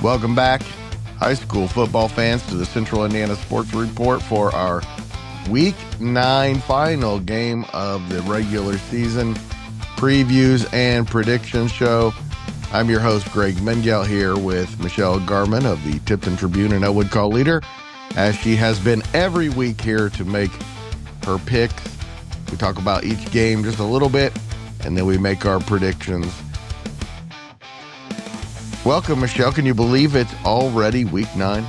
Welcome back, high school football fans, to the Central Indiana Sports Report for our Week 9 final game of the regular season previews and predictions show. I'm your host, Greg Mengel, here with Michelle Garmon of the Tipton Tribune and Elwood Call Leader, as she has been every week here to make her picks. We talk about each game just a little bit, and then we make our predictions. Welcome, Michelle. Can you believe it's already Week 9?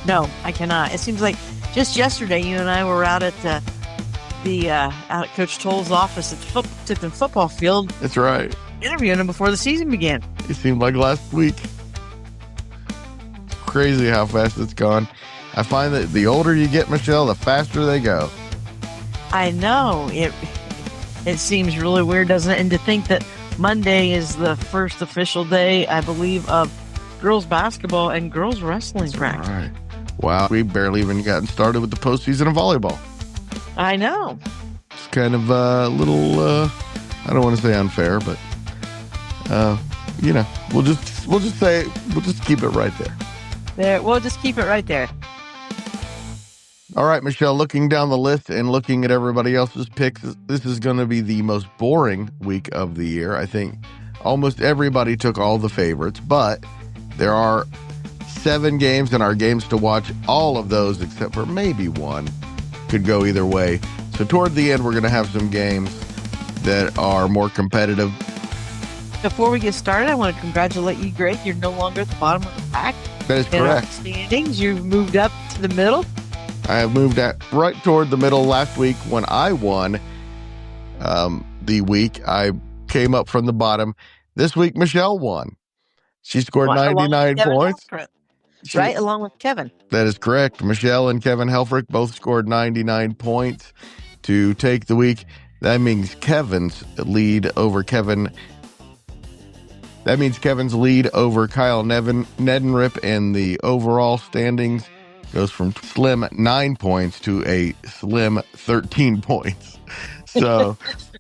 No, I cannot. It seems like just yesterday, you and I were out at out at Coach Toll's office at the Tipton football field. That's right. Interviewing him before the season began. It seemed like last week. It's crazy how fast it's gone. I find that the older you get, Michelle, the faster they go. I know. It seems really weird, doesn't it? And to think that Monday is the first official day, I believe, of girls basketball and girls wrestling practice. Right. Wow. We barely even gotten started with the postseason of volleyball. I know. It's kind of a little, I don't want to say unfair, but, we'll just keep it right there. We'll just keep it right there. All right, Michelle, looking down the list and looking at everybody else's picks, this is going to be the most boring week of the year. I think almost everybody took all the favorites, but there are 7 games, and our games to watch, all of those except for maybe one could go either way. So toward the end, we're going to have some games that are more competitive. Before we get started, I want to congratulate you, Greg. You're no longer at the bottom of the pack. That is in correct. Our standings, you've moved up to the middle. I have moved right toward the middle. Last week when I won the week, I came up from the bottom. This week, Michelle won. She scored 99 points. Right, along with Kevin. That is correct. Michelle and Kevin Helfrich both scored 99 points to take the week. That means Kevin's lead over Kyle Nedenrip in the overall standings goes from slim 9 points to a slim 13 points. So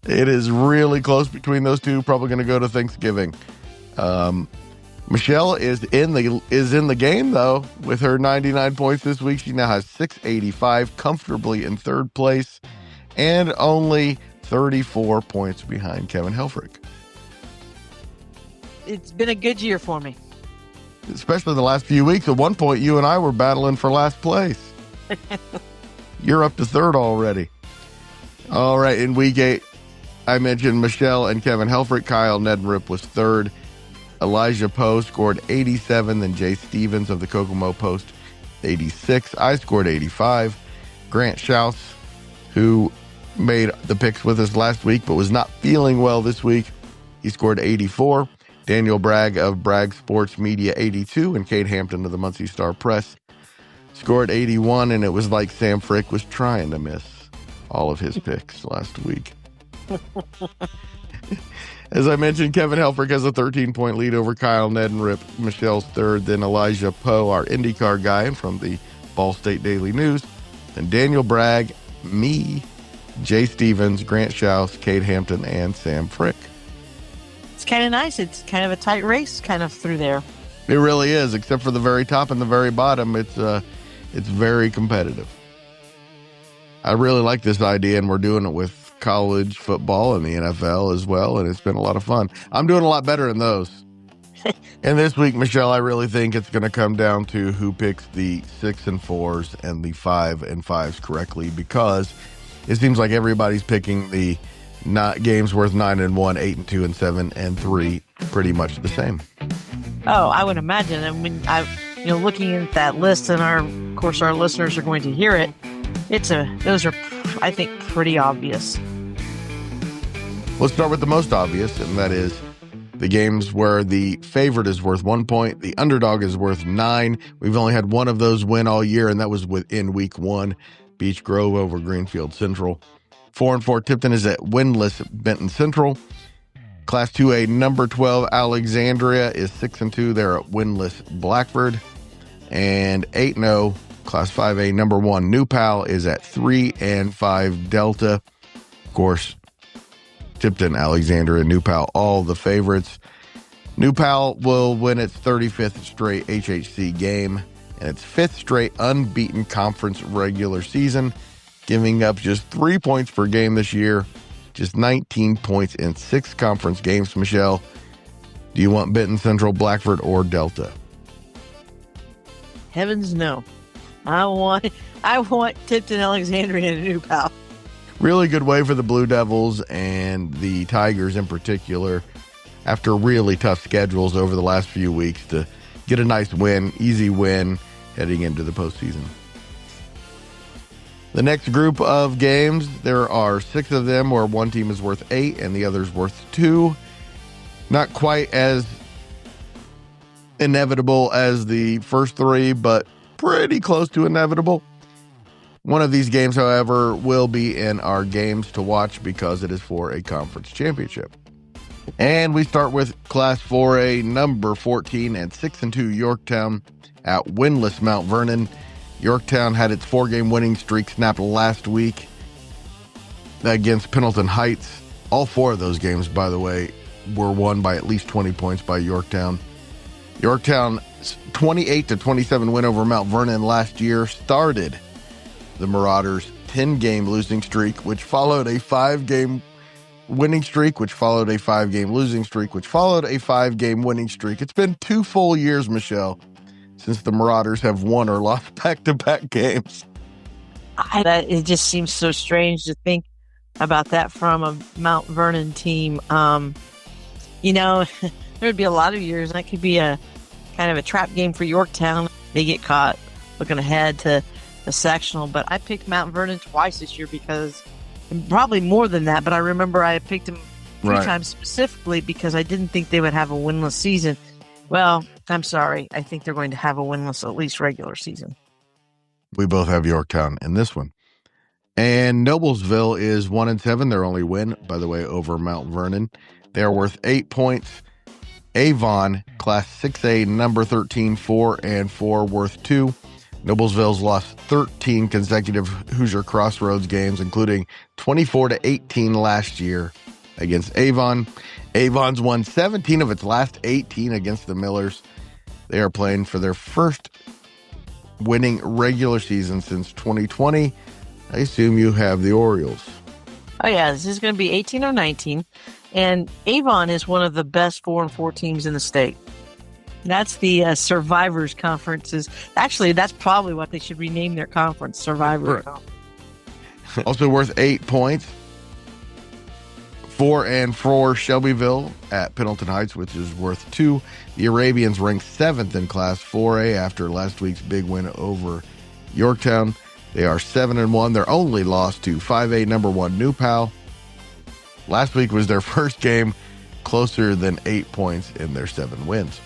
it is really close between those two. Probably going to go to Thanksgiving. Michelle is in the game, though, with her 99 points this week. She now has 685, comfortably in third place, and only 34 points behind Kevin Helfrich. It's been a good year for me. Especially the last few weeks. At one point, you and I were battling for last place. You're up to third already. All right, in week 8, I mentioned Michelle and Kevin Helfrich. Kyle Nedenrip was third. Elijah Poe scored 87, then Jay Stevens of the Kokomo Post 86. I scored 85. Grant Schaus, who made the picks with us last week but was not feeling well this week, he scored 84. Daniel Bragg of Bragg Sports Media 82, and Kate Hampton of the Muncie Star Press scored 81, and it was like Sam Frick was trying to miss all of his picks last week. As I mentioned, Kevin Helfrich has a 13-point lead over Kyle Nedenrip. Michelle's third, then Elijah Poe, our IndyCar guy from the Ball State Daily News, and Daniel Bragg, me, Jay Stevens, Grant Schaus, Kate Hampton, and Sam Frick. It's kind of nice. It's kind of a tight race kind of through there. It really is, except for the very top and the very bottom. It's very competitive. I really like this idea, and we're doing it with college football and the NFL as well, and it's been a lot of fun. I'm doing a lot better in those. And this week, Michelle, I really think it's going to come down to who picks the 6 and 4s and the 5 and 5s correctly, because it seems like everybody's picking the not games worth 9 and 1, 8 and 2, and 7 and 3, pretty much the same. Oh, I would imagine. I mean, looking at that list, and of course our listeners are going to hear it. Those are, I think, pretty obvious. Let's start with the most obvious, and that is the games where the favorite is worth 1 point, the underdog is worth 9. We've only had one of those win all year, and that was within week 1, Beech Grove over Greenfield Central. 4-4 Tipton is at winless Benton Central. Class 2A number 12 Alexandria is 6-2. They're at winless Blackford. And 8-0 Class 5A number 1 New Pal is at 3-5 Delta. Of course, Tipton, Alexandria, New Pal, all the favorites. New Pal will win its 35th straight HHC game and its 5th straight unbeaten conference regular season, giving up just 3 points per game this year, just 19 points in 6 conference games. Michelle, do you want Benton Central, Blackford, or Delta? Heavens no. I want Tipton, Alexandria, and New Pal. Really good way for the Blue Devils and the Tigers in particular, after really tough schedules over the last few weeks, to get a nice win, easy win, heading into the postseason. The next group of games, there are 6 of them where one team is worth 8 and the other's worth 2. Not quite as inevitable as the first 3, but pretty close to inevitable. One of these games, however, will be in our games to watch because it is for a conference championship. And we start with Class 4A, number 14 and 6-2 Yorktown at winless Mount Vernon. Yorktown had its 4-game winning streak snapped last week against Pendleton Heights. All 4 of those games, by the way, were won by at least 20 points by Yorktown. Yorktown's 28-27 win over Mount Vernon last year started the Marauders' 10-game losing streak, which followed a 5-game winning streak, which followed a 5-game losing streak, which followed a 5-game winning streak. It's been 2 full years, Michelle, since the Marauders have won or lost back-to-back games. It just seems so strange to think about that from a Mount Vernon team. There would be a lot of years that could be a kind of a trap game for Yorktown. They get caught looking ahead to the sectional, but I picked Mount Vernon twice this year because, probably more than that, but I remember I picked them 3 times specifically because I didn't think they would have a winless season. Well, I'm sorry. I think they're going to have a winless, at least regular season. We both have Yorktown in this one. And Noblesville is 1-7, their only win, by the way, over Mount Vernon. They're worth 8 points. Avon, Class 6A, number 13, 4-4, worth 2. Noblesville's lost 13 consecutive Hoosier Crossroads games, including 24-18 last year against Avon. Avon's won 17 of its last 18 against the Millers. They are playing for their first winning regular season since 2020. I assume you have the Orioles. Oh, yeah, this is going to be 18 or 19. And Avon is one of the best 4-4 teams in the state. That's the Survivors Conferences. Actually, that's probably what they should rename their conference, Survivors Conference. Also worth 8 points. 4-4 Shelbyville at Pendleton Heights, which is worth 2. The Arabians ranked 7th in Class 4A after last week's big win over Yorktown. They are 7-1. Their only loss to 5A number 1 New Pal. Last week was their first game closer than 8 points in their 7 wins.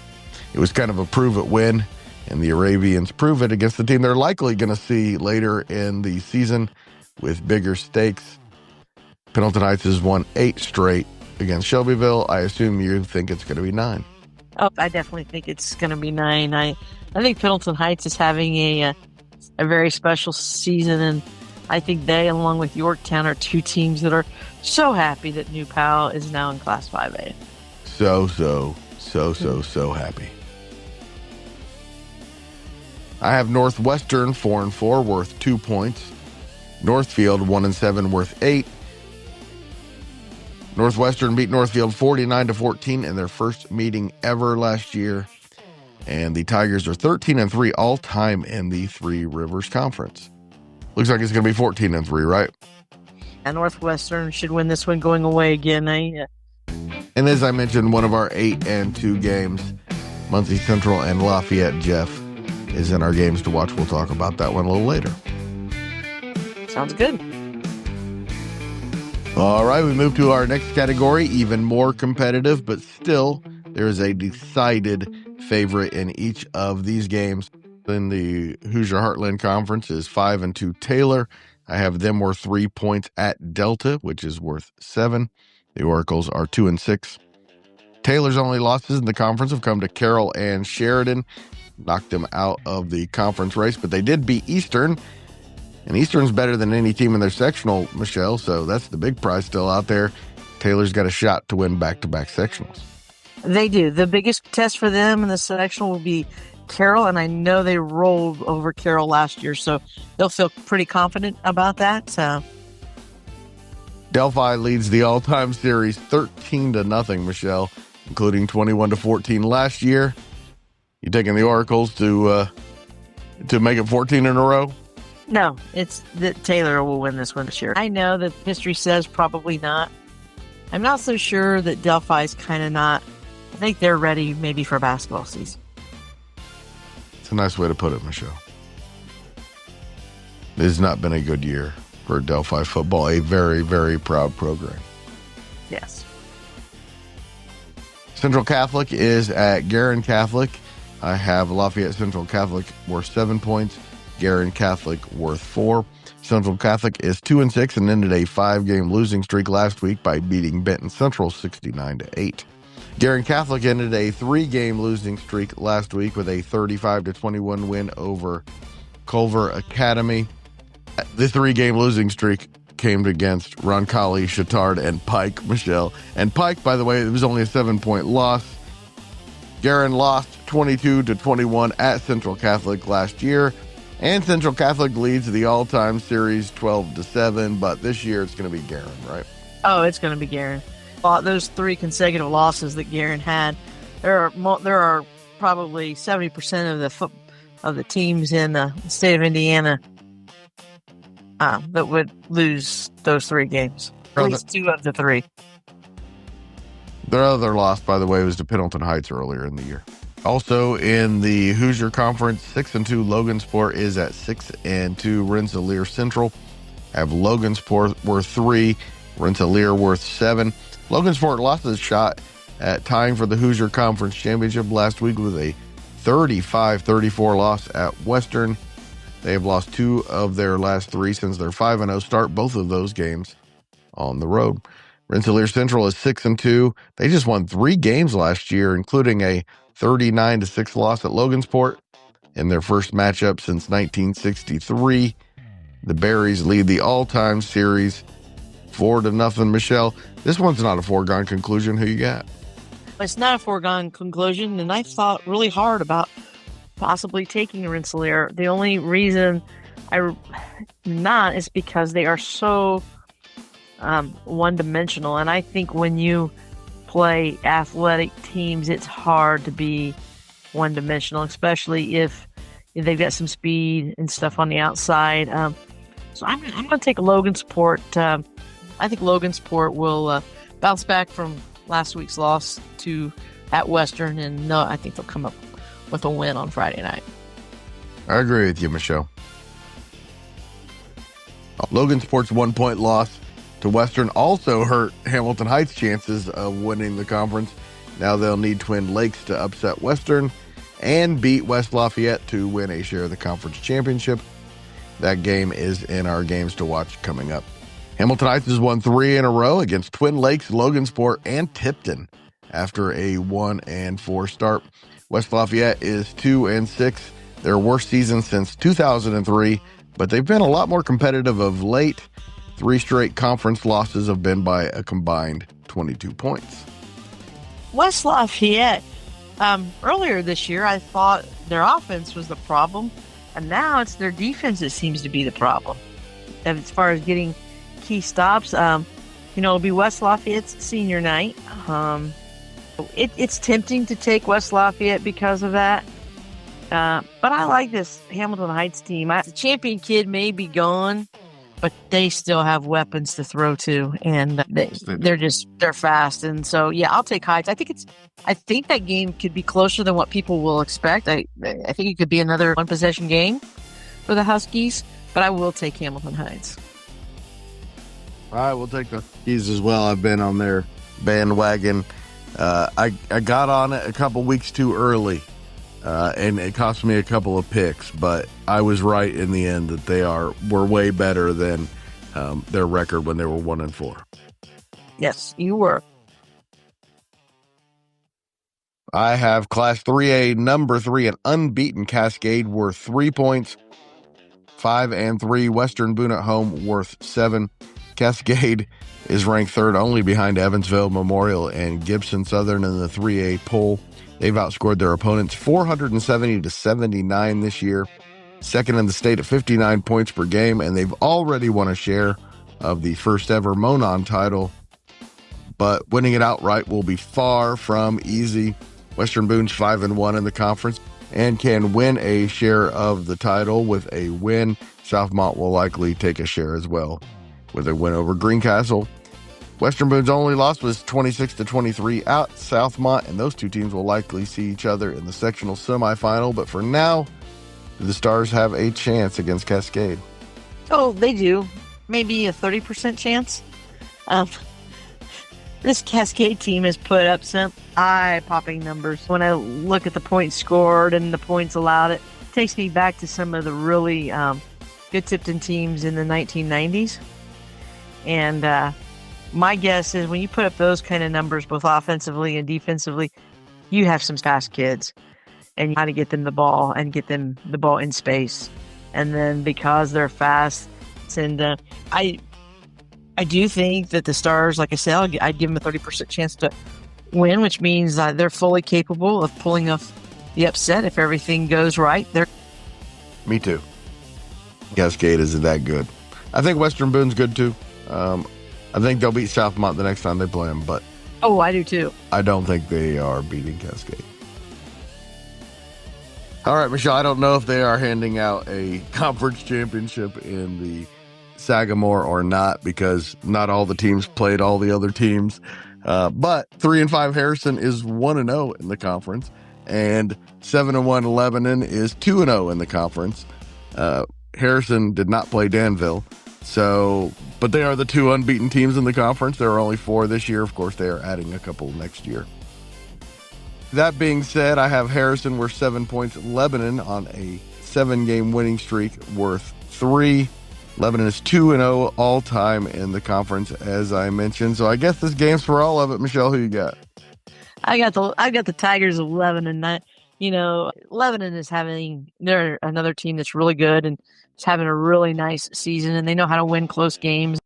It was kind of a prove-it win, and the Arabians prove it against the team they're likely going to see later in the season with bigger stakes. Pendleton Heights has won 8 straight against Shelbyville. I assume you think it's going to be 9. Oh, I definitely think it's going to be 9. I think Pendleton Heights is having a very special season, and I think they, along with Yorktown, are 2 teams that are so happy that New Pal is now in Class 5A. So happy. I have Northwestern 4-4 worth 2 points. Northfield 1-7 worth 8. Northwestern beat Northfield 49-14 in their first meeting ever last year. And the Tigers are 13-3 all time in the Three Rivers Conference. Looks like it's going to be 14-3, right? And Northwestern should win this one going away again. And as I mentioned, one of our 8-2 games, Muncie Central and Lafayette Jeff, is in our games to watch. We'll talk about that one a little later. Sounds good. All right, we move to our next category, even more competitive, but still there is a decided favorite in each of these games. In the Hoosier Heartland Conference is 5-2 Taylor. I have them worth 3 points at Delta, which is worth 7. The Oracles are 2-6. Taylor's only losses in the conference have come to Carroll and Sheridan. Knocked them out of the conference race, but they did beat Eastern. And Eastern's better than any team in their sectional, Michelle, so that's the big prize still out there. Taylor's got a shot to win back-to-back sectionals. They do. The biggest test for them in the selection will be Carroll, and I know they rolled over Carroll last year, so they'll feel pretty confident about that. Delphi leads the all-time series 13-0, Michelle, including 21-14 last year. You taking the Oracles to make it 14 in a row? No, it's that Taylor will win this one this year. I know that history says probably not. I'm not so sure that Delphi's kind of not. I think they're ready maybe for basketball season. It's a nice way to put it, Michelle. It has not been a good year for Delphi football, a very, very proud program. Yes. Central Catholic is at Guerin Catholic. I have Lafayette Central Catholic worth 7 points, Guerin Catholic worth 4. Central Catholic is 2-6 and ended a 5-game losing streak last week by beating Benton Central 69-8. Guerin Catholic ended a 3-game losing streak last week with a 35-21 win over Culver Academy. The 3-game losing streak came against Roncalli, Chittard, and Pike, Michelle. And Pike, by the way, it was only a 7-point loss. Guerin lost 22-21 at Central Catholic last year. And Central Catholic leads the all-time series 12-7, but this year it's going to be Guerin, right? Oh, it's going to be Guerin. Those 3 consecutive losses that Guerin had, there are probably 70% of the teams in the state of Indiana that would lose those 3 games. At least 2 of the 3. Their other loss, by the way, was to Pendleton Heights earlier in the year. Also in the Hoosier Conference, 6-2 Logansport is at 6-2 Rensselaer Central. Have Logansport worth 3, Rensselaer worth 7. Logansport lost his shot at tying for the Hoosier Conference Championship last week with a 35-34 loss at Western. They have lost 2 of their last 3 since their 5-0 start, both of those games on the road. Rensselaer Central is 6-2. They just won 3 games last year, including a 39-6 loss at Logansport in their first matchup since 1963. The Berries lead the all-time series 4-0. Michelle, this one's not a foregone conclusion. Who you got? It's not a foregone conclusion, and I thought really hard about possibly taking Rensselaer. The only reason I'm not is because they are so one-dimensional, and I think when you play athletic teams, it's hard to be one-dimensional, especially if they've got some speed and stuff on the outside. So I'm going to take Logansport. I think Logansport will bounce back from last week's loss at Western, and I think they'll come up with a win on Friday night. I agree with you, Michelle. Logansport's 1-point loss to Western also hurt Hamilton Heights' chances of winning the conference. Now they'll need Twin Lakes to upset Western and beat West Lafayette to win a share of the conference championship. That game is in our games to watch coming up. Hamilton Heights has won 3 in a row against Twin Lakes, Logansport, and Tipton after a 1-4 start. West Lafayette is 2-6, their worst season since 2003, but they've been a lot more competitive of late. 3 straight conference losses have been by a combined 22 points. West Lafayette, earlier this year, I thought their offense was the problem, and now it's their defense that seems to be the problem. As far as getting key stops, it'll be West Lafayette's senior night. It's tempting to take West Lafayette because of that. But I like this Hamilton Heights team. The champion kid may be gone, but they still have weapons to throw to, and they're fast. And so, yeah, I'll take Heights. I think that game could be closer than what people will expect. I think it could be another 1-possession game for the Huskies, but I will take Hamilton Heights. All right, we'll take the Huskies as well. I've been on their bandwagon. I got on it a couple weeks too early, and it cost me a couple of picks, but I was right in the end that they were way better than their record when they were 1-4. Yes, you were. I have Class 3A, number 3, an unbeaten Cascade worth 3 points. 5-3 Western Boone at home worth 7. Cascade is ranked third only behind Evansville, Memorial, and Gibson Southern in the 3A poll. They've outscored their opponents 470 to 79 this year, second in the state at 59 points per game, and they've already won a share of the first ever Monon title. But winning it outright will be far from easy. Western Boone's 5-1 in the conference and can win a share of the title with a win. Southmont will likely take a share as well with a win over Greencastle. Western Boone's only loss was 26-23 at Southmont, and those two teams will likely see each other in the sectional semifinal. But for now, do the Stars have a chance against Cascade? Oh, they do. Maybe a 30% chance. This Cascade team has put up some eye-popping numbers. When I look at the points scored and the points allowed, it takes me back to some of the really good Tipton teams in the 1990s. And my guess is when you put up those kind of numbers, both offensively and defensively, you have some fast kids, and you got to get them the ball and get them the ball in space. And then because they're fast, and I do think that the Stars, like I said, I'd give them a 30% chance to win, which means they're fully capable of pulling off the upset if everything goes right. Me too. Cascade isn't that good. I think Western Boone's good too. I think they'll beat Southmont the next time they play them, but oh, I do too. I don't think they are beating Cascade. All right, Michelle, I don't know if they are handing out a conference championship in the Sagamore or not, because not all the teams played all the other teams. But 3-5 Harrison is 1-0 in the conference, and 7-1 Lebanon is 2-0 in the conference. Harrison did not play Danville, but they are the two unbeaten teams in the conference. There are only 4 this year. Of course, they are adding a couple next year. That being said, I have Harrison worth 7 points, Lebanon on a 7-game winning streak worth 3. Lebanon is 2-0 all time in the conference, as I mentioned. So I guess this game's for all of it. Michelle, who you got? I got the Tigers 11-9. You know, Lebanon they're another team that's really good and is having a really nice season, and they know how to win close games.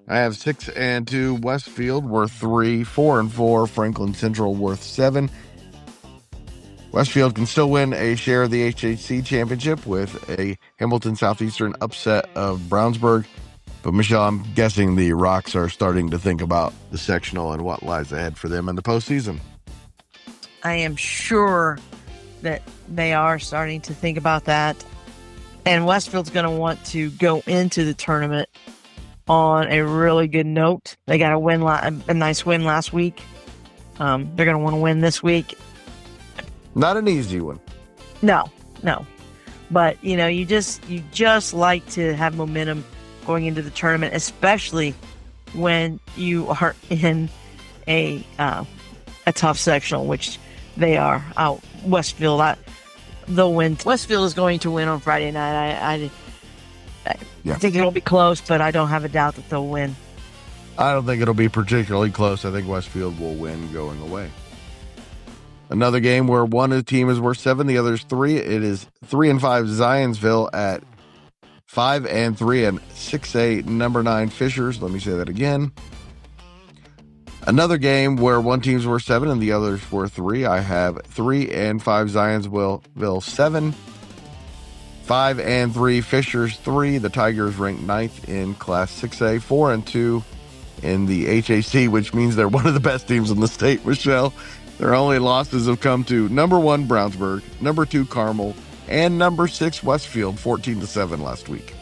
I have 6-2 Westfield worth 3, 4-4 Franklin Central worth 7. Westfield can still win a share of the HHC championship with a Hamilton Southeastern upset of Brownsburg. But Michelle, I'm guessing the Rocks are starting to think about the sectional and what lies ahead for them in the postseason. I am sure that they are starting to think about that. And Westfield's going to want to go into the tournament on a really good note. They got a nice win last week. They're going to want to win this week. Not an easy one. No. But, you just like to have momentum going into the tournament, especially when you are in a tough sectional, which they are. Westfield, they'll win. Westfield is going to win on Friday night. I think it'll be close, but I don't have a doubt that they'll win. I don't think it'll be particularly close. I think Westfield will win going away. Another game where one team is worth 7, the other's 3. It is 3-5 Zionsville at 5-3 and 6-8 number 9 Fishers. Let me say that again. Another game where one team's worth 7 and the other's worth 3. I have 3-5 Zionsville 7, 5-3 Fishers 3. The Tigers ranked 9th in Class 6A, 4-2 in the HAC, which means they're one of the best teams in the state, Michelle. Their only losses have come to number 1 Brownsburg, number 2 Carmel, and number 6 Westfield, 14-7 last week.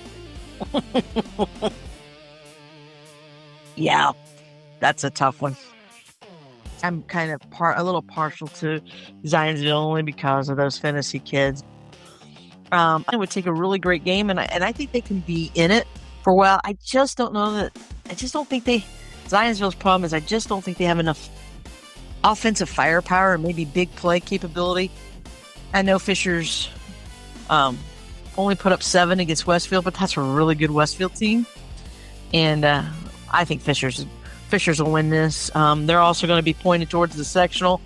Yeah, that's a tough one. I'm kind of a little partial to Zionsville only because of those fantasy kids. It would take a really great game, and I think they can be in it for a while. I just don't think Zionsville's problem is I just don't think they have enough offensive firepower and maybe big play capability. I know Fishers only put up 7 against Westfield, but that's a really good Westfield team. And I think Fishers will win this. They're also going to be pointed towards the sectional.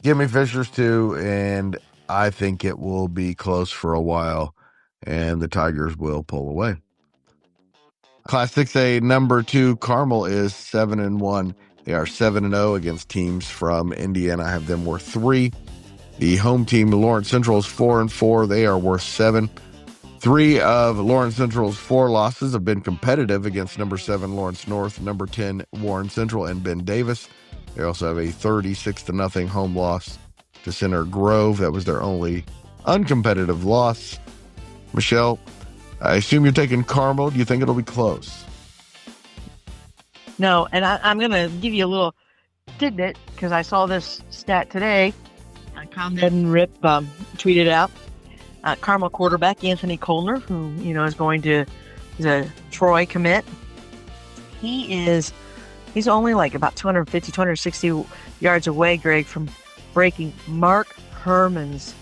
Give me Fishers too, and I think it will be close for a while, and the Tigers will pull away. Class 6A number 2, Carmel is 7-1. They are 7-0 against teams from Indiana. I have them worth 3. The home team, Lawrence Central, is 4-4. They are worth 7. 3 of Lawrence Central's 4 losses have been competitive against number 7 Lawrence North, number 10 Warren Central, and Ben Davis. They also have a 36-0 home loss to Center Grove. That was their only uncompetitive loss. Michelle, I assume you're taking Carmel. Do you think it'll be close? No, and I'm going to give you a little tidbit because I saw this stat today. Conrad and Rip tweeted out. Carmel quarterback Anthony Colner, who is a Troy commit. He's only like about 250, 260 yards away, Greg, from breaking Mark Herman's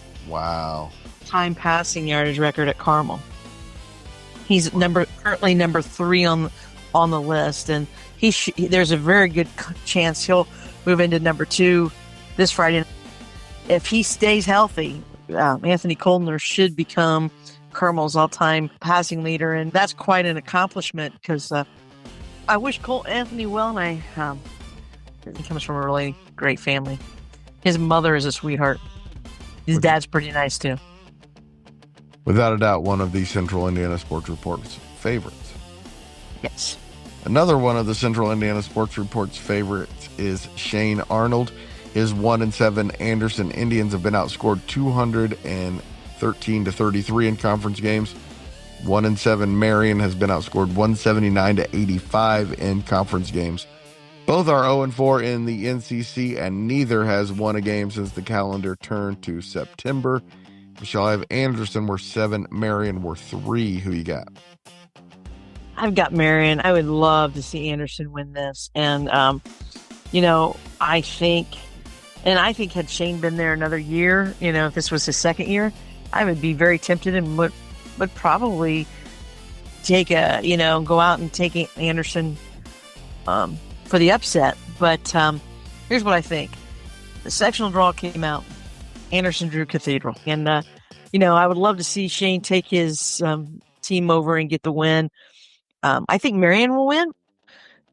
time passing yardage record at Carmel. He's currently number 3 on the list, and there's a very good chance he'll move into number 2 this Friday. If he stays healthy, Anthony Colner should become Carmel's all-time passing leader, and that's quite an accomplishment because I wish Anthony well, and he comes from a really great family. His mother is a sweetheart. His dad's pretty nice too. Without a doubt, one of the Central Indiana Sports Report's favorites. Yes. Another one of the Central Indiana Sports Report's favorites is Shane Arnold. His 1-7 Anderson Indians have been outscored 213-33 in conference games. 1-7 Marion has been outscored 179-85 in conference games. Both are 0-4 in the NCC, and neither has won a game since the calendar turned to September. Michelle, I have Anderson worth 7, Marion worth 3. Who you got? I've got Marion. I would love to see Anderson win this. And, I think had Shane been there another year, if this was his second year, I would be very tempted and would probably take go out and take Anderson for the upset. But here's what I think. The sectional draw came out. Anderson drew Cathedral. And, I would love to see Shane take his team over and get the win. I think Marion will win.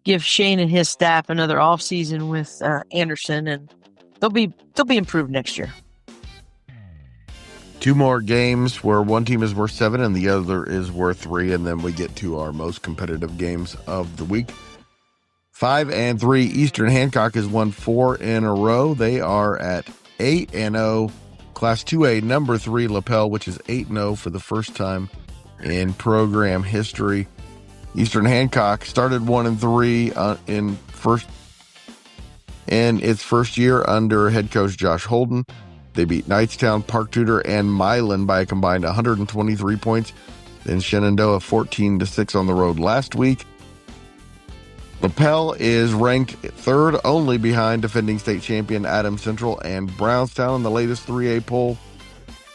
Give Shane and his staff another offseason with Anderson, and they'll be improved next year. 2 more games where one team is worth 7 and the other is worth 3, and then we get to our most competitive games of the week. 5-3 Eastern Hancock has won 4 in a row. They are at 8-0. Class 2A number 3 Lapel, which is 8-0 for the first time in program history. Eastern Hancock started 1-3 in its first year under head coach Josh Holden. They beat Knightstown, Park Tudor, and Milan by a combined 123 points. Then Shenandoah 14-6 on the road last week. Lapel is ranked 3rd only behind defending state champion Adams Central and Brownstown in the latest 3A poll.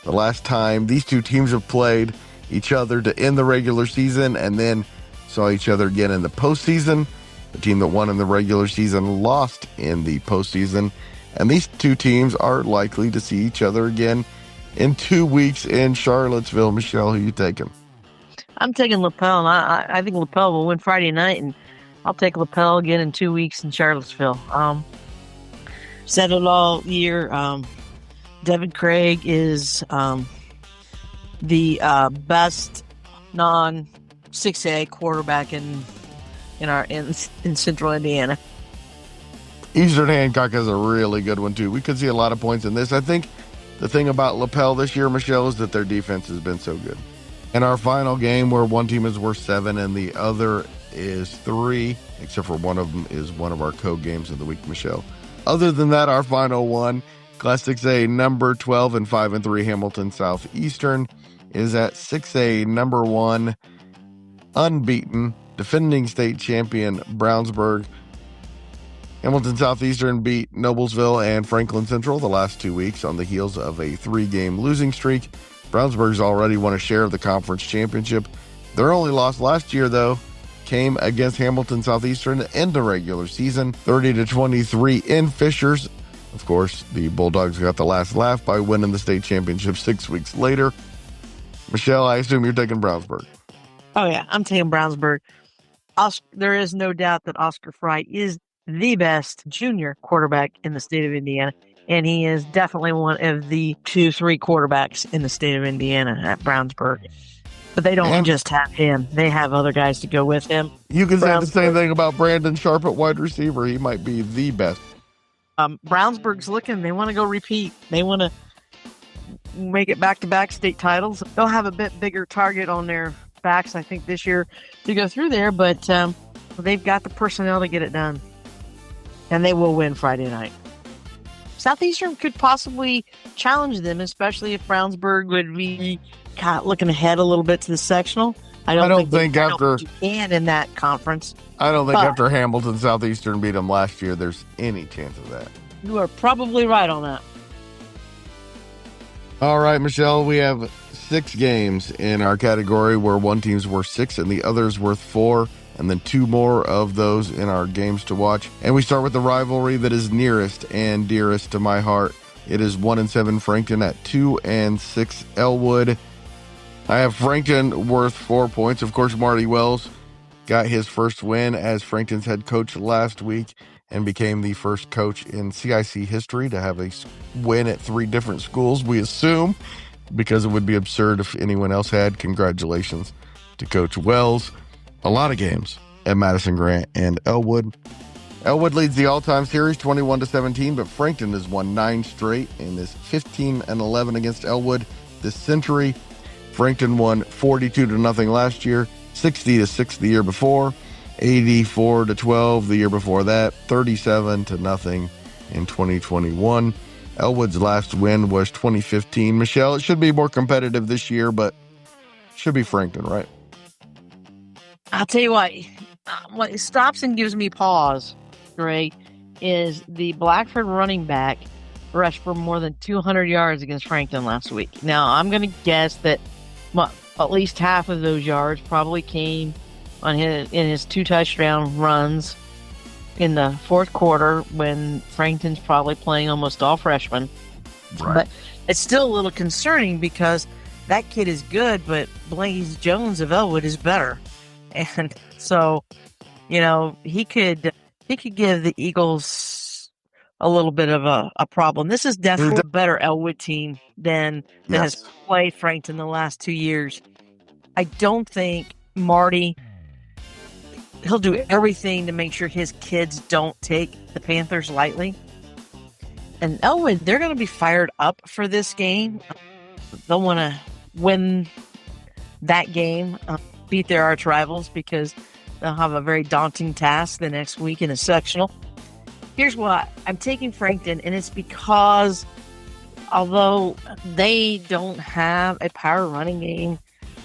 The last time these two teams have played each other to end the regular season and then saw each other again in the postseason. The team that won in the regular season lost in the postseason. And these two teams are likely to see each other again in 2 weeks in Charlottesville. Michelle, who you taking? I'm taking Lapel, and I think Lapel will win Friday night, and I'll take Lapel again in 2 weeks in Charlottesville. Said it all year. Devin Craig is the best non-6A quarterback in Central Indiana. Eastern Hancock has a really good one too. We could see a lot of points in this. I think the thing about Lapel this year, Michelle, is that their defense has been so good. And our final game, where one team is worth 7 and the other is 3, except for one of them is one of our code games of the week, Michelle. Other than that, our final one, Class 6A number 12 and 5-3 Hamilton Southeastern is at 6A number 1 unbeaten defending state champion Brownsburg. Hamilton Southeastern beat Noblesville and Franklin Central the last 2 weeks on the heels of a 3-game losing streak. Brownsburg's already won a share of the conference championship. Their only loss last year, though, came against Hamilton Southeastern in the regular season, 30-23 in Fishers. Of course, the Bulldogs got the last laugh by winning the state championship 6 weeks later. Michelle, I assume you're taking Brownsburg. Oh, yeah, I'm taking Brownsburg. there is no doubt that Oscar Fry is the best junior quarterback in the state of Indiana. And he is definitely one of the 2-3 quarterbacks in the state of Indiana at Brownsburg. But they don't just have him. They have other guys to go with him. You can say the same thing about Brandon Sharp at wide receiver. He might be the best. Brownsburg's looking. They want to go repeat. They want to make it back-to-back state titles. They'll have a bit bigger target on their backs, I think, this year to go through there. But they've got the personnel to get it done. And they will win Friday night. Southeastern could possibly challenge them, especially if Brownsburg would be looking ahead a little bit to the sectional. I don't think after you can in that conference. I don't think after Hamilton Southeastern beat them last year, there's any chance of that. You are probably right on that. All right, Michelle, we have 6 games in our category where one team's worth 6 and the other's worth 4. And then 2 more of those in our games to watch. And we start with the rivalry that is nearest and dearest to my heart. It is 1-7 Frankton at 2-6 Elwood. I have Frankton worth 4 points. Of course, Marty Wells got his first win as Frankton's head coach last week and became the first coach in CIC history to have a win at 3 different schools, we assume, because it would be absurd if anyone else had. Congratulations to Coach Wells. A lot of games at Madison Grant and Elwood. Elwood leads the all-time series 21-17, but Frankton has won 9 straight and is 15-11 against Elwood this century. Frankton won 42-0 last year, 60-6 the year before, 84-12 the year before that, 37-0 in 2021. Elwood's last win was 2015. Michelle, it should be more competitive this year, but it should be Frankton, right? I'll tell you what stops and gives me pause, Greg, is the Blackford running back rushed for more than 200 yards against Frankton last week. Now, I'm going to guess that at least half of those yards probably came in his 2 touchdown runs in the fourth quarter when Frankton's probably playing almost all freshmen. Right. But it's still a little concerning because that kid is good, but Blaze Jones of Elwood is better. And so, he could give the Eagles a little bit of a problem. This is definitely a better Elwood team that has played Frankton the last 2 years. I don't think Marty, he'll do everything to make sure his kids don't take the Panthers lightly. And Elwood, they're going to be fired up for this game. They'll want to win that game. Beat their arch rivals because they'll have a very daunting task the next week in a sectional. Here's why I'm taking Frankton, and it's because although they don't have a power running game,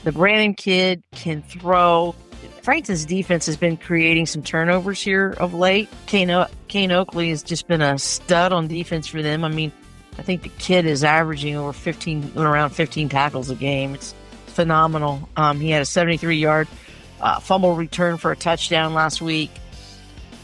the Brandon kid can throw. Frankton's defense has been creating some turnovers here of late. Kane Oakley has just been a stud on defense for them. I mean, I think the kid is averaging around 15 tackles a game. It's phenomenal. He had a 73-yard fumble return for a touchdown last week.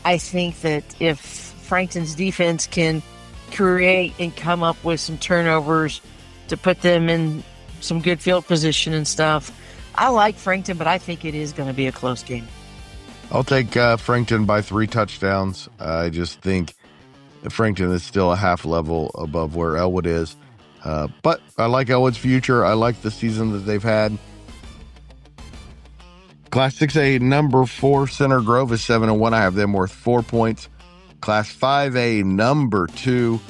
I think that if Frankton's defense can create and come up with some turnovers to put them in some good field position and stuff, I like Frankton, but I think it is going to be a close game. I'll take Frankton by 3 touchdowns. I just think Frankton is still a half level above where Elwood is. But I like Elwood's future. I like the season that they've had. Class 6A number 4 Center Grove is 7-1. I have them worth 4 points. Class 5A number 2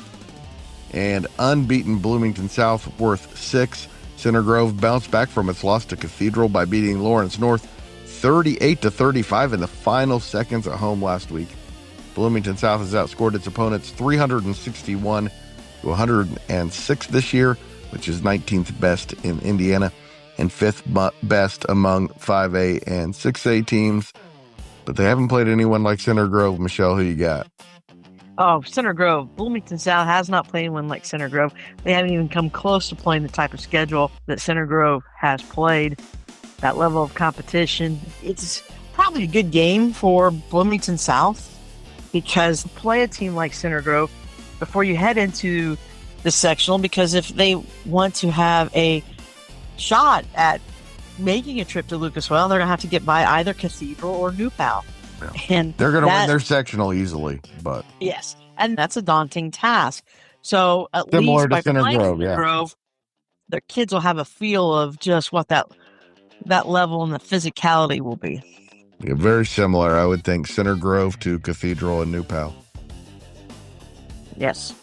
and unbeaten Bloomington South worth 6. Center Grove bounced back from its loss to Cathedral by beating Lawrence North 38-35 in the final seconds at home last week. Bloomington South has outscored its opponents 361-106 this year, which is 19th best in Indiana and 5th best among 5A and 6A teams. But they haven't played anyone like Center Grove. Michelle, who you got? Oh, Center Grove. Bloomington South has not played one like Center Grove. They haven't even come close to playing the type of schedule that Center Grove has played. That level of competition. It's probably a good game for Bloomington South because play a team like Center Grove before you head into the sectional, because if they want to have a shot at making a trip to Lucas Oil, they're going to have to get by either Cathedral or New Pal. Yeah. And they're going to win their sectional easily, but yes, and that's a daunting task. So at similar least by to Center playing Grove, the yeah. Grove, their kids will have a feel of just what that level and the physicality will be. Yeah, very similar, I would think. Center Grove to Cathedral and New Pal. Yes.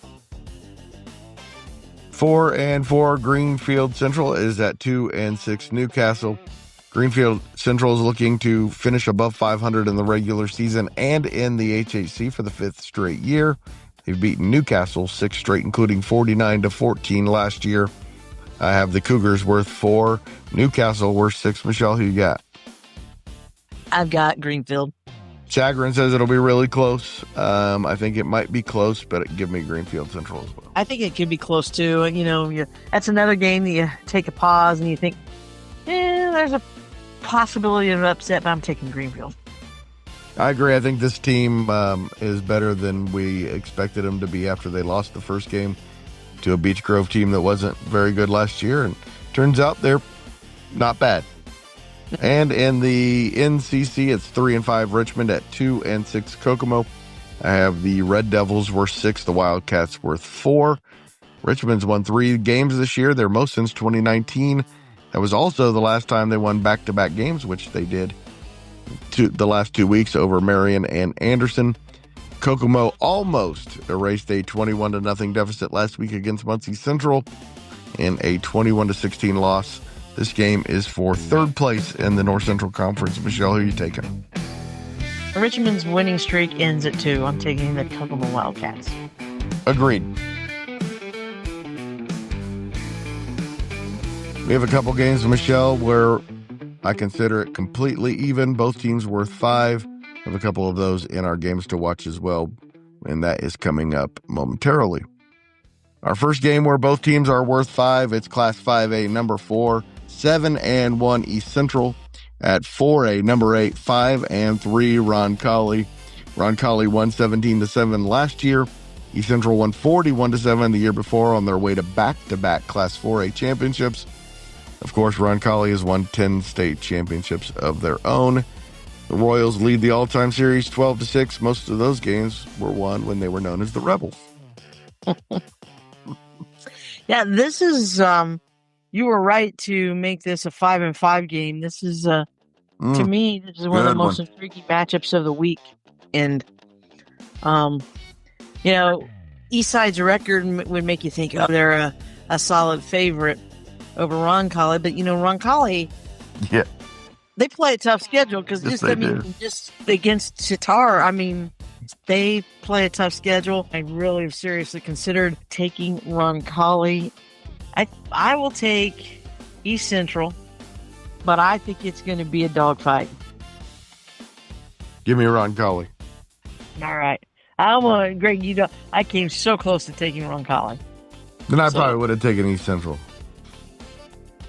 4-4 Greenfield Central is at 2-6 Newcastle. Greenfield Central is looking to finish above 500 in the regular season and in the HHC for the 5th straight year. They've beaten Newcastle 6 straight, including 49-14 last year. I have the Cougars worth 4, Newcastle worth 6. Michelle, who you got? I've got Greenfield. Chagrin says it'll be really close. I think it might be close, but give me Greenfield Central as well. I think it could be close too. That's another game that you take a pause and you think, there's a possibility of an upset, but I'm taking Greenfield. I agree. I think this team is better than we expected them to be after they lost the first game to a Beech Grove team that wasn't very good last year. And turns out they're not bad. And in the NCC, it's 3-5 Richmond at 2-6 Kokomo. I have the Red Devils worth 6, the Wildcats worth 4. Richmond's won 3 games this year, their most since 2019. That was also the last time they won back-to-back games, which they did the last 2 weeks over Marion and Anderson. Kokomo almost erased a 21-0 deficit last week against Muncie Central in a 21-16 loss. This game is for 3rd place in the North Central Conference. Michelle, who are you taking? Richmond's winning streak ends at 2. I'm taking the Kokomo Wildcats. Agreed. We have a couple games, Michelle, where I consider it completely even. Both teams worth 5. We have a couple of those in our games to watch as well, and that is coming up momentarily. Our first game where both teams are worth 5, it's Class 5A, number 4, 7-1 East Central. At 4A, number 8, 5-3 Roncalli. Roncalli won 17-7 last year. East Central won 41-7 the year before on their way to back-to-back Class 4A championships. Of course, Roncalli has won 10 state championships of their own. The Royals lead the all-time series 12-6. Most of those games were won when they were known as the Rebels. Yeah, this is you were right to make this a 5-5 game. This is to me, this is one of the most intriguing matchups of the week. And Eastside's record would make you think, oh, they're a solid favorite over Roncalli, but Roncalli, yeah, they play a tough schedule because just against Sitar, they play a tough schedule. I really seriously considered taking Roncalli. I will take East Central, but I think it's going to be a dogfight. Give me Roncalli. All right, Greg. I came so close to taking Roncalli. Then I probably would have taken East Central.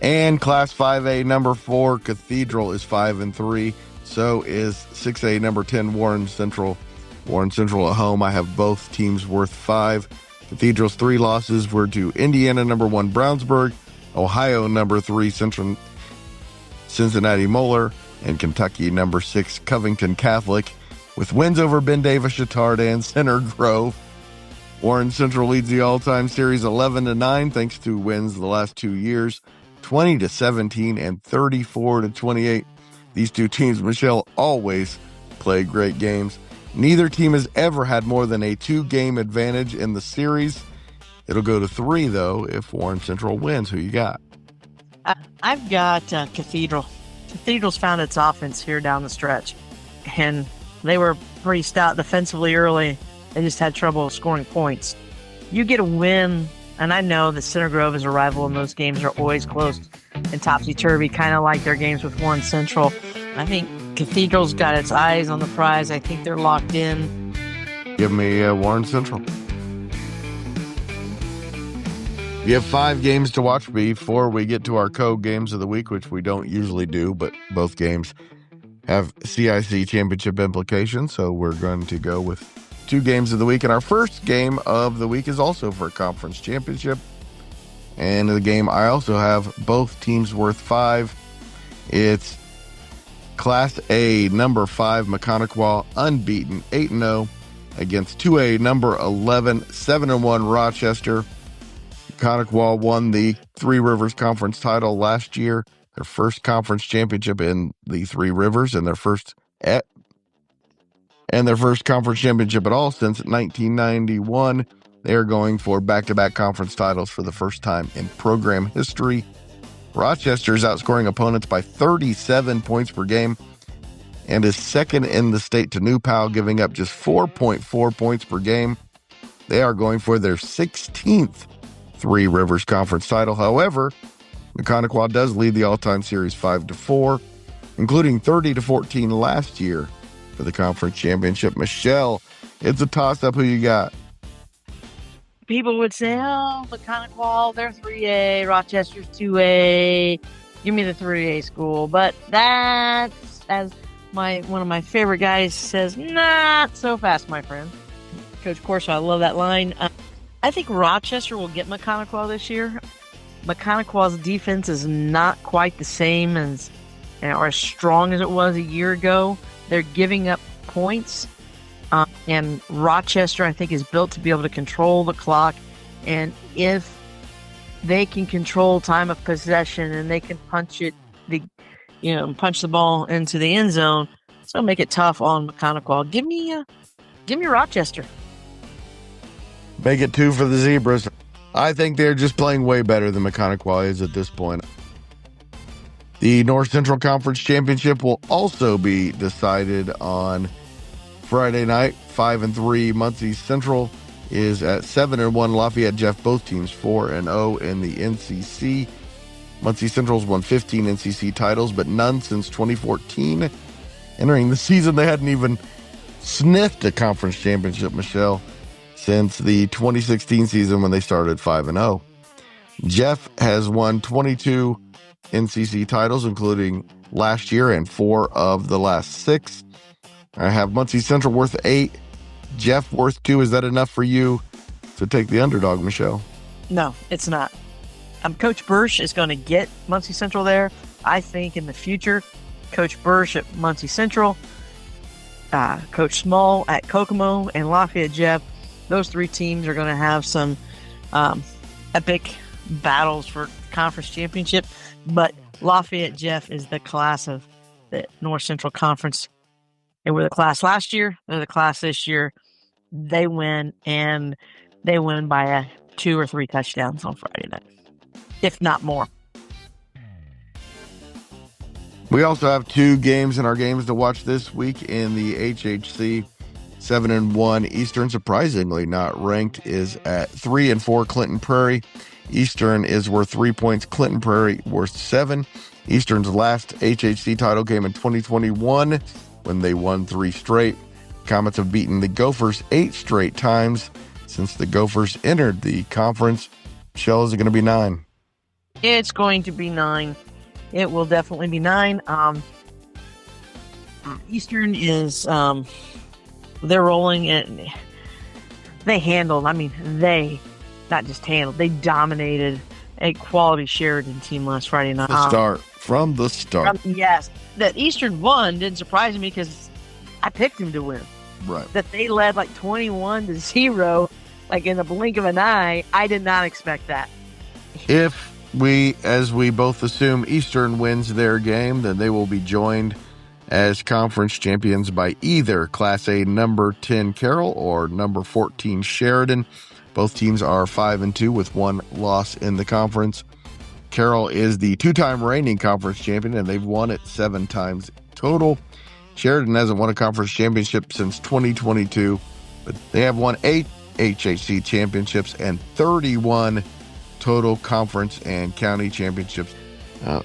And Class 5A, number 4, Cathedral is 5-3. So is 6A, number 10, Warren Central. Warren Central at home. I have both teams worth 5. Cathedral's 3 losses were to Indiana, number 1, Brownsburg, Ohio, number 3, Cincinnati Moeller, and Kentucky, number 6, Covington Catholic. With wins over Ben Davis, Chittard, and Center Grove. Warren Central leads the all-time series 11-9 thanks to wins the last 2 years. 20-17 and 34-28. These two teams, Michelle, always play great games. Neither team has ever had more than a 2-game advantage in the series. It'll go to 3, though, if Warren Central wins. Who you got? I've got Cathedral. Cathedral's found its offense here down the stretch, and they were pretty stout defensively early. They just had trouble scoring points. You get a win. And I know that Center Grove is a rival, and those games are always close and topsy-turvy, kind of like their games with Warren Central. I think Cathedral's got its eyes on the prize. I think they're locked in. Give me Warren Central. You have 5 games to watch before we get to our co-games of the week, which we don't usually do, but both games have CIC championship implications, so we're going to go with 2 games of the week. And our first game of the week is also for a conference championship. And in the game, I also have both teams worth 5. It's Class A number 5 Mechanical unbeaten 8-0 against 2A number 11 7-1 Rochester. Mechanical won the Three Rivers Conference title last year, their first conference championship in the Three Rivers, and their first conference championship at all since 1991. They are going for back-to-back conference titles for the first time in program history. Rochester is outscoring opponents by 37 points per game and is second in the state to New Powell, giving up just 4.4 points per game. They are going for their 16th Three Rivers Conference title. However, Mechanical does lead the all-time series 5-4, including 30-14 last year for the conference championship. Michelle, it's a toss-up. Who you got? People would say, oh, Mechanical, they're 3A, Rochester's 2A. Give me the 3A school. But that's, as one of my favorite guys says, not so fast, my friend. Coach Corso, I love that line. I think Rochester will get Mechanical this year. Mechanical's defense is not quite the same or as strong as it was a year ago. They're giving up points. And Rochester, I think, is built to be able to control the clock. And if they can control time of possession and they can punch the ball into the end zone, it's going to make it tough on Mechanical. Give me Rochester. Make it 2 for the Zebras. I think they're just playing way better than Mechanical is at this point. The North Central Conference Championship will also be decided on Friday night. 5-3 Muncie Central is at 7-1 Lafayette Jeff. Both teams 4-0 in the NCC. Muncie Central's won 15 NCC titles, but none since 2014. Entering the season, they hadn't even sniffed a conference championship, Michelle, since the 2016 season when they started 5-0. Jeff has won 22 NCC titles, including last year and 4 of the last 6. I have Muncie Central worth 8, Jeff worth 2. Is that enough for you to take the underdog, Michelle? No, it's not. Coach Bursch is going to get Muncie Central there. I think in the future, Coach Bursch at Muncie Central, Coach Small at Kokomo, and Lafayette Jeff, those 3 teams are going to have some epic battles for conference championship. But Lafayette Jeff is the class of the North Central Conference. They were the class last year. They're the class this year. They win, and they win by 2 or 3 touchdowns on Friday night, if not more. We also have 2 games in our games to watch this week in the HHC. 7-1 Eastern, surprisingly not ranked, is at 3-4 Clinton Prairie. Eastern is worth 3 points. Clinton Prairie worth 7. Eastern's last HHC title came in 2021 when they won 3 straight. Comets have beaten the Gophers 8 straight times since the Gophers entered the conference. Michelle, is it going to be 9? It's going to be 9. It will definitely be 9. Eastern is they're rolling it. They handled. They not just handled. They dominated a quality Sheridan team last Friday night. From the start. Yes, that Eastern won didn't surprise me because I picked him to win. Right. That they led like 21-0, like in the blink of an eye. I did not expect that. If we, as we both assume, Eastern wins their game, then they will be joined as conference champions by either Class A number 10 Carroll or number 14 Sheridan. Both teams are 5-2 with 1 loss in the conference. Carroll is the 2-time reigning conference champion, and they've won it 7 times total. Sheridan hasn't won a conference championship since 2022, but they have won 8 HHC championships and 31 total conference and county championships.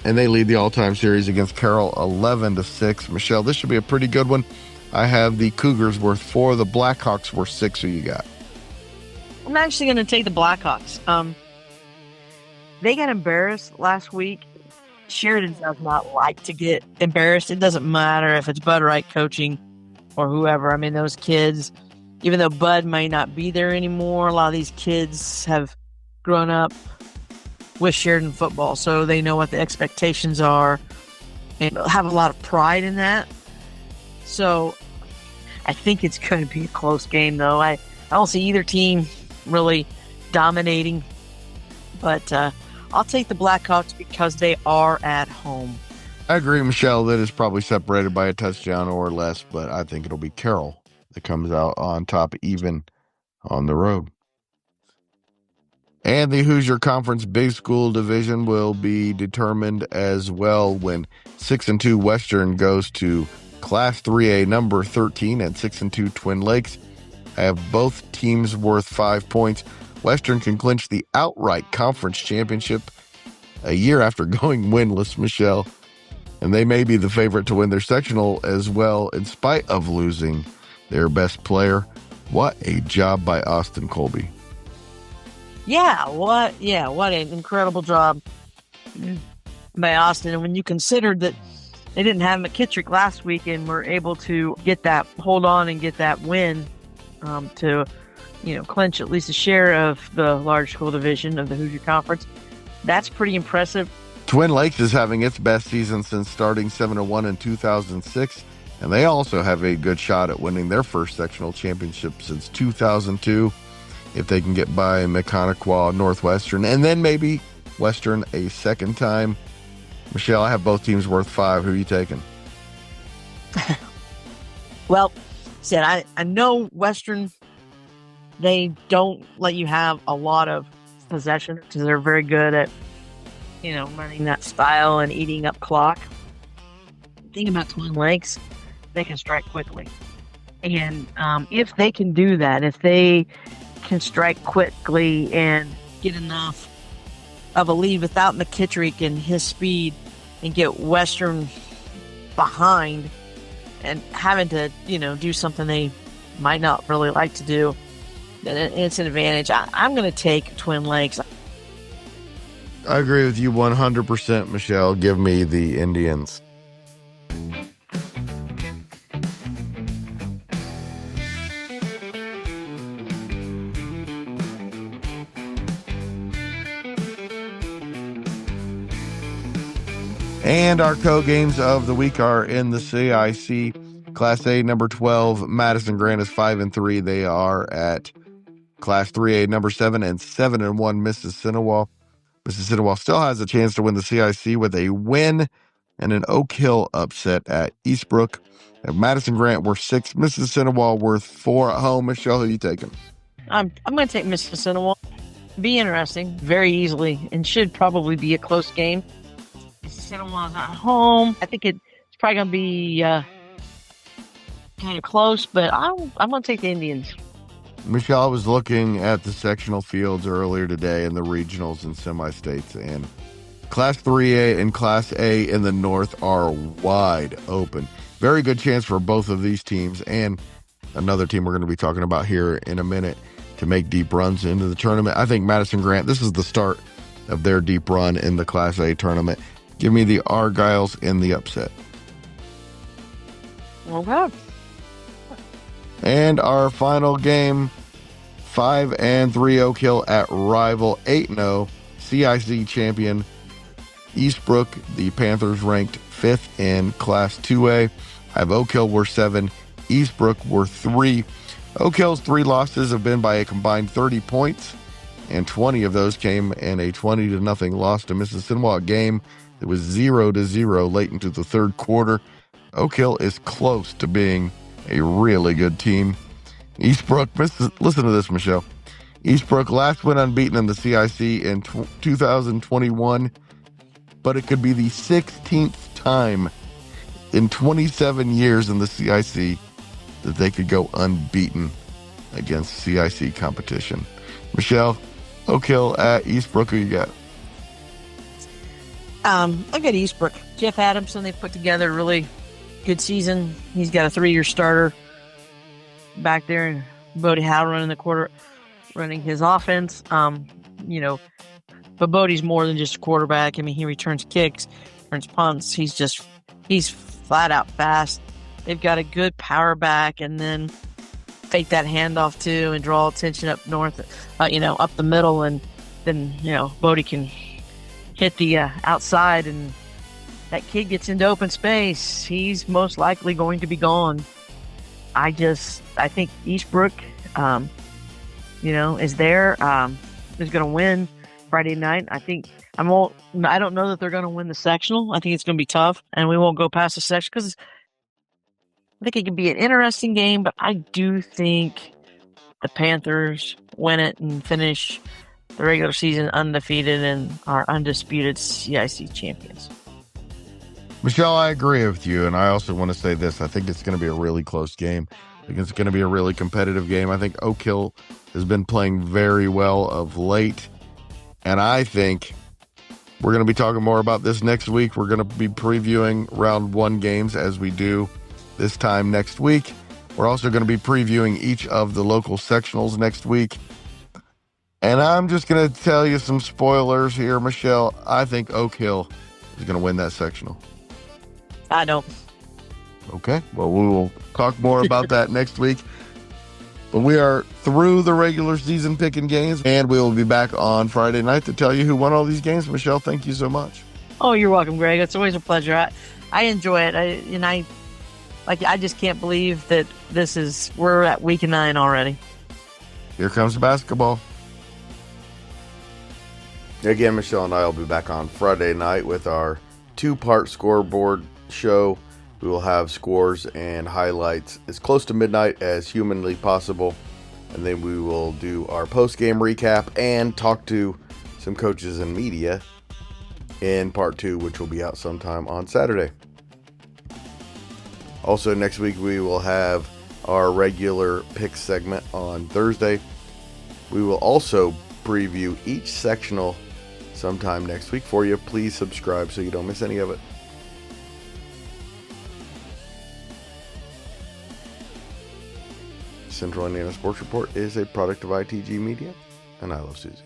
And they lead the all-time series against Carroll 11-6. Michelle, this should be a pretty good one. I have the Cougars worth 4, the Blackhawks worth 6. Who you got? I'm actually going to take the Blackhawks. They got embarrassed last week. Sheridan does not like to get embarrassed. It doesn't matter if it's Bud Wright coaching or whoever. Those kids, even though Bud may not be there anymore, a lot of these kids have grown up with Sheridan football, so they know what the expectations are. and have a lot of pride in that. So I think it's going to be a close game, though. I don't see either team really dominating, but I'll take the Blackhawks because they are at home. I agree, Michelle, that is probably separated by a touchdown or less, but I think it'll be Carroll that comes out on top even on the road. And the Hoosier Conference Big School Division will be determined as well when 6-2 Western goes to Class 3A number 13, and 6-2 Twin Lakes have both teams worth 5 points. Western can clinch the outright conference championship a year after going winless, Michelle. And they may be the favorite to win their sectional as well, in spite of losing their best player. What a job by Austin Colby. Yeah, what an incredible job by Austin. And when you consider that they didn't have McKittrick last week and were able to hold on and get that win to, clinch at least a share of the large school division of the Hoosier Conference, that's pretty impressive. Twin Lakes is having its best season since starting 7-1 in 2006, and they also have a good shot at winning their first sectional championship since 2002 if they can get by Mechaniquaw Northwestern, and then maybe Western a second time. Michelle, I have both teams worth 5. Who are you taking? Well, I know Western, they don't let you have a lot of possession because they're very good at running that style and eating up clock. The thing about Twin Lakes, they can strike quickly. And if they can do that, if they can strike quickly and get enough of a lead without McKittrick and his speed and get Western behind and having to, do something they might not really like to do, then it's an advantage. I'm going to take Twin Lakes. I agree with you 100%, Michelle. Give me the Indians. And our co-games of the week are in the CIC. Class A number 12, Madison Grant is 5-3. They are at Class 3A number 7 and 7-1 Mississinawa. Mississinawa still has a chance to win the CIC with a win and an Oak Hill upset at Eastbrook. At Madison Grant worth 6, Mississinawa worth 4 at home. Michelle, who are you taking? I'm going to take Mississinawa. Be interesting, very easily, and should probably be a close game. Mississinawa's at home. I think it's probably going to be kind of close, but I'm going to take the Indians. Michelle, I was looking at the sectional fields earlier today and the regionals and semi-states, and Class 3A and Class A in the North are wide open. Very good chance for both of these teams and another team we're going to be talking about here in a minute to make deep runs into the tournament. I think Madison Grant, this is the start of their deep run in the Class A tournament. Give me the Argyles in the upset. Okay. And our final game, 5-3 Oak Hill at rival 8-0 CIC champion Eastbrook. The Panthers ranked 5th in Class 2A. I have Oak Hill worth 7, Eastbrook worth 3. Oak Hill's 3 losses have been by a combined 30 points, and 20 of those came in a 20-0 loss to Mississinawa game that was 0-0 late into the third quarter. Oak Hill is close to being a really good team. Eastbrook, listen to this, Michelle. Eastbrook last went unbeaten in the CIC in 2021, but it could be the 16th time in 27 years in the CIC that they could go unbeaten against CIC competition. Michelle, Oak Hill at Eastbrook, who you got? I got Eastbrook. Jeff Adamson, they put together a really good season. He's got a 3-year starter back there, and Bodie Howe running his offense. But Bodie's more than just a quarterback. I mean, he returns kicks, returns punts. He's flat out fast. They've got a good power back, and then fake that handoff too, and draw attention up north, up the middle, and then Bodie can hit the outside and that kid gets into open space, he's most likely going to be gone. I think Eastbrook, is there, is going to win Friday night. I don't know that they're going to win the sectional. I think it's going to be tough, and we won't go past the section because I think it could be an interesting game, but I do think the Panthers win it and finish the regular season undefeated and are undisputed CIC champions. Michelle, I agree with you, and I also want to say this. I think it's going to be a really close game. I think it's going to be a really competitive game. I think Oak Hill has been playing very well of late, and I think we're going to be talking more about this next week. We're going to be previewing round 1 games as we do this time next week. We're also going to be previewing each of the local sectionals next week. And I'm just going to tell you some spoilers here, Michelle. I think Oak Hill is going to win that sectional. I don't. Okay, well, we will talk more about that next week. But we are through the regular season picking games, and we will be back on Friday night to tell you who won all these games. Michelle, thank you so much. Oh, you're welcome, Greg. It's always a pleasure. I enjoy it. I just can't believe that we're at week 9 already. Here comes the basketball. Again, Michelle and I will be back on Friday night with our 2-part scoreboard show. We will have scores and highlights as close to midnight as humanly possible. And then we will do our post-game recap and talk to some coaches and media in part 2, which will be out sometime on Saturday. Also, next week we will have our regular pick segment on Thursday. We will also preview each sectional sometime next week for you. Please subscribe so you don't miss any of it. Central Indiana Sports Report is a product of ITG Media, and I love Susie.